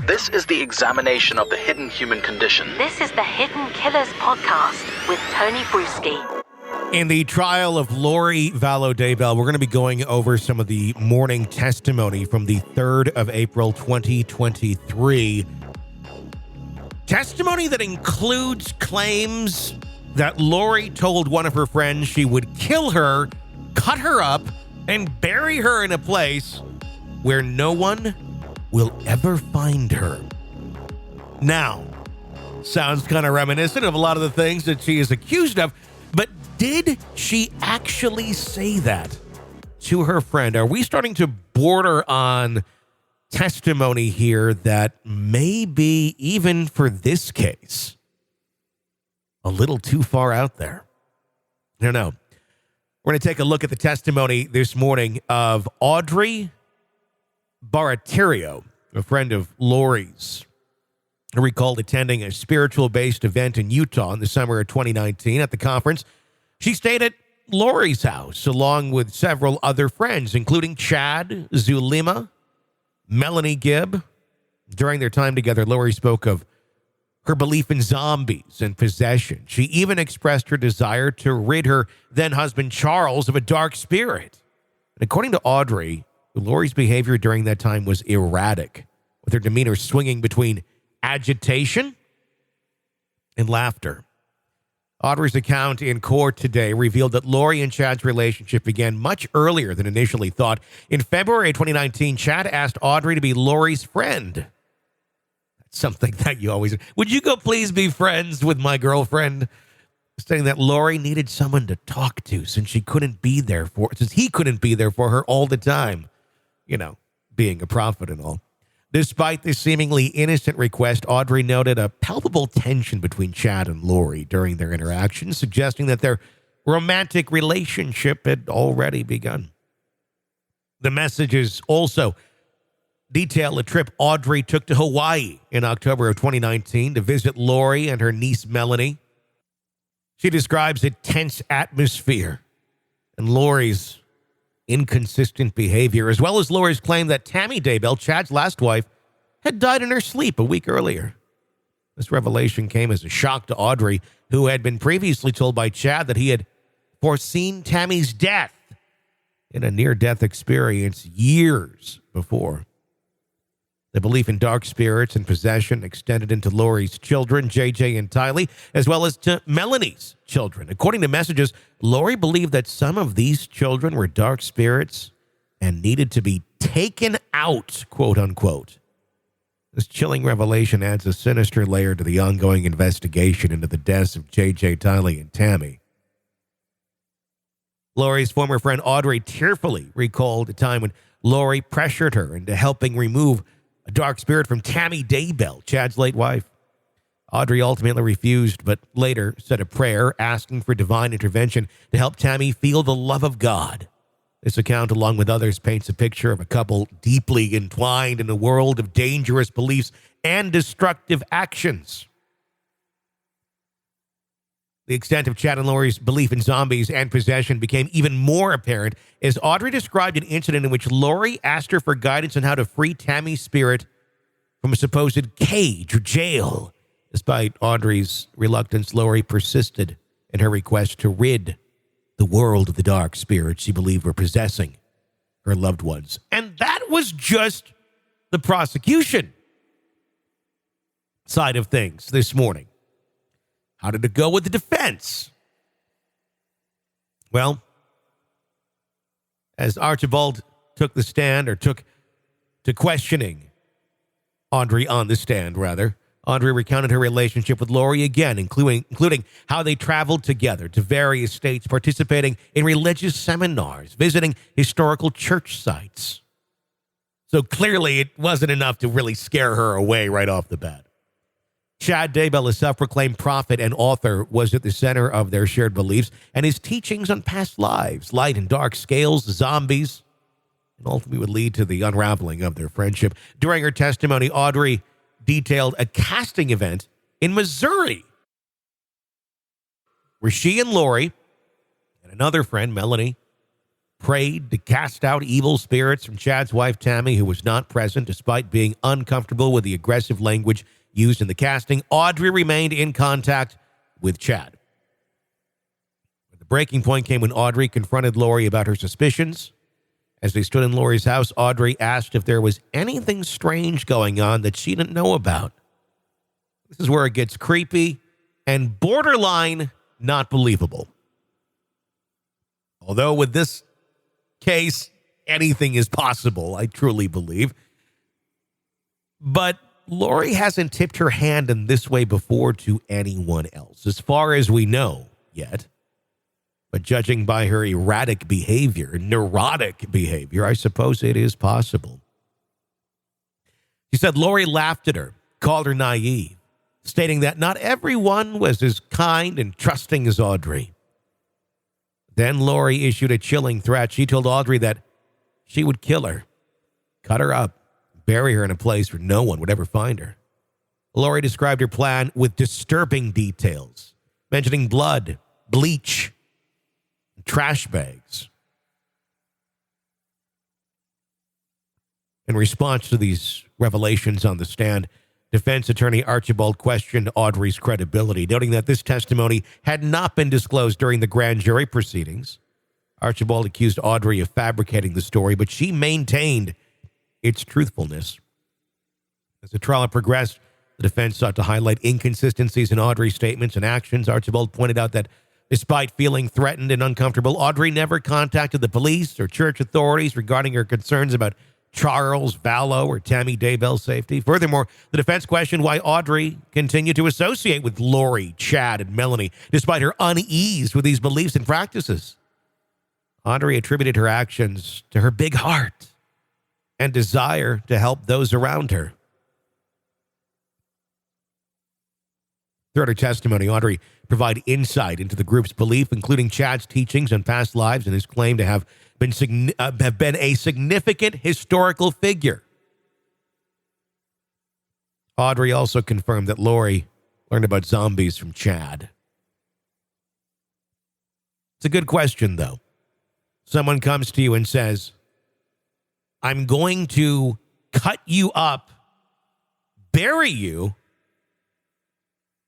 This is the examination of the hidden human condition. This is the Hidden Killers podcast with Tony Bruschi. In the trial of Lori Vallow Daybell, we're going to be going over some of the morning testimony from the 3rd of April, 2023. Testimony that includes claims that Lori told one of her friends she would kill her, cut her up, and bury her in a place where no one will ever find her. Now, sounds kind of reminiscent of a lot of the things that she is accused of, but did she actually say that to her friend? Are we starting to border on testimony here that may be, even for this case, a little too far out there? I don't know. We're going to take a look at the testimony this morning of Audrey Baratiero, a friend of Lori's, who recalled attending a spiritual-based event in Utah in the summer of 2019. At the conference, she stayed at Lori's house along with several other friends, including Chad Zulima, Melanie Gibb. During their time together, Lori spoke of her belief in zombies and possession. She even expressed her desire to rid her then-husband Charles of a dark spirit. And according to Audrey, Lori's behavior during that time was erratic, with her demeanor swinging between agitation and laughter. Audrey's account in court today revealed that Lori and Chad's relationship began much earlier than initially thought. In February 2019, Chad asked Audrey to be Lori's friend. That's something that you always... Would you go please be friends with my girlfriend? Saying that Lori needed someone to talk to since he couldn't be there for her all the time. You know, being a prophet and all. Despite this seemingly innocent request, Audrey noted a palpable tension between Chad and Lori during their interaction, suggesting that their romantic relationship had already begun. The messages also detail a trip Audrey took to Hawaii in October of 2019 to visit Lori and her niece Melanie. She describes a tense atmosphere and Lori's inconsistent behavior, as well as Lori's claim that Tammy Daybell, Chad's last wife, had died in her sleep a week earlier. This revelation came as a shock to Audrey, who had been previously told by Chad that he had foreseen Tammy's death in a near-death experience years before. The belief in dark spirits and possession extended into Lori's children, JJ and Tylee, as well as to Melanie's children. According to messages, Lori believed that some of these children were dark spirits and needed to be taken out, quote unquote. This chilling revelation adds a sinister layer to the ongoing investigation into the deaths of JJ, Tylee, and Tammy. Lori's former friend Audrey tearfully recalled a time when Lori pressured her into helping remove a dark spirit from Tammy Daybell, Chad's late wife. Audrey ultimately refused, but later said a prayer asking for divine intervention to help Tammy feel the love of God. This account, along with others, paints a picture of a couple deeply entwined in a world of dangerous beliefs and destructive actions. The extent of Chad and Lori's belief in zombies and possession became even more apparent as Audrey described an incident in which Lori asked her for guidance on how to free Tammy's spirit from a supposed cage or jail. Despite Audrey's reluctance, Lori persisted in her request to rid the world of the dark spirits she believed were possessing her loved ones. And that was just the prosecution side of things this morning. How did it go with the defense? Well, as Archibald took the stand, or took to questioning Audrey on the stand, rather, Audrey recounted her relationship with Lori again, including how they traveled together to various states, participating in religious seminars, visiting historical church sites. So clearly it wasn't enough to really scare her away right off the bat. Chad Daybell, a self-proclaimed prophet and author, was at the center of their shared beliefs and his teachings on past lives, light and dark scales, zombies, and ultimately would lead to the unraveling of their friendship. During her testimony, Audrey detailed a casting event in Missouri where she and Lori and another friend, Melanie, prayed to cast out evil spirits from Chad's wife, Tammy, who was not present despite being uncomfortable with the aggressive language used in the casting. Audrey remained in contact with Chad. The breaking point came when Audrey confronted Laurie about her suspicions. As they stood in Laurie's house, Audrey asked if there was anything strange going on that she didn't know about. This is where it gets creepy and borderline not believable. Although with this case, anything is possible, I truly believe. But Laurie hasn't tipped her hand in this way before to anyone else, as far as we know yet. But judging by her erratic behavior, neurotic behavior, I suppose it is possible. She said Laurie laughed at her, called her naive, stating that not everyone was as kind and trusting as Audrey. Then Laurie issued a chilling threat. She told Audrey that she would kill her, cut her up, bury her in a place where no one would ever find her. Laurie described her plan with disturbing details, mentioning blood, bleach, and trash bags. In response to these revelations on the stand, defense attorney Archibald questioned Audrey's credibility, noting that this testimony had not been disclosed during the grand jury proceedings. Archibald accused Audrey of fabricating the story, but she maintained its truthfulness. As the trial progressed, the defense sought to highlight inconsistencies in Audrey's statements and actions. Archibald pointed out that despite feeling threatened and uncomfortable, Audrey never contacted the police or church authorities regarding her concerns about Charles, Vallow, or Tammy Daybell's safety. Furthermore, the defense questioned why Audrey continued to associate with Laurie, Chad, and Melanie, despite her unease with these beliefs and practices. Audrey attributed her actions to her big heart and desire to help those around her. Throughout her testimony, Audrey provided insight into the group's belief, including Chad's teachings on past lives and his claim to have been a significant historical figure. Audrey also confirmed that Laurie learned about zombies from Chad. It's a good question, though. Someone comes to you and says, I'm going to cut you up, bury you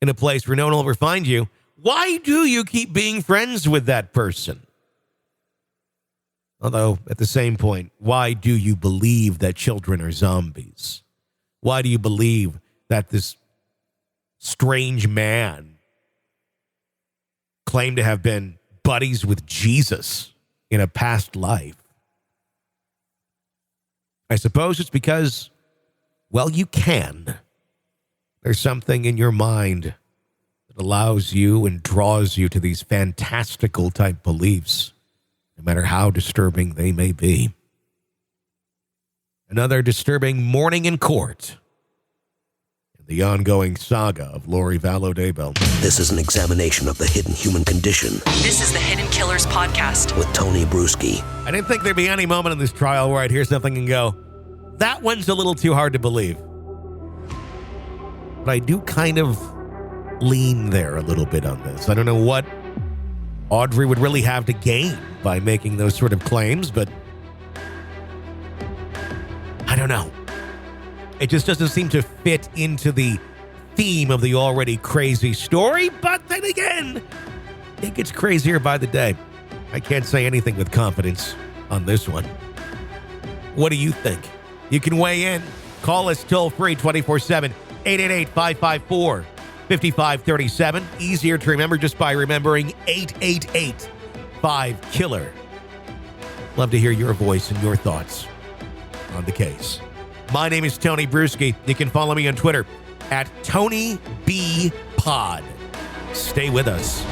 in a place where no one will ever find you. Why do you keep being friends with that person? Although, at the same point, why do you believe that children are zombies? Why do you believe that this strange man claimed to have been buddies with Jesus in a past life? I suppose it's because, well, you can. There's something in your mind that allows you and draws you to these fantastical type beliefs, no matter how disturbing they may be. Another disturbing morning in court. The ongoing saga of Laurie Vallow Daybell. This is an examination of the hidden human condition. This is the Hidden Killers Podcast with Tony Bruschi. I didn't think there'd be any moment in this trial where I'd hear something and go, that one's a little too hard to believe. But I do kind of lean there a little bit on this. I don't know what Audrey would really have to gain by making those sort of claims, but I don't know. It just doesn't seem to fit into the theme of the already crazy story, but then again, it gets crazier by the day. I can't say anything with confidence on this one. What do you think? You can weigh in. Call us toll-free 24/7, 888-554-5537. Easier to remember just by remembering 888-5-KILLER. Love to hear your voice and your thoughts on the case. My name is Tony Bruschi. You can follow me on Twitter at TonyBPod. Stay with us.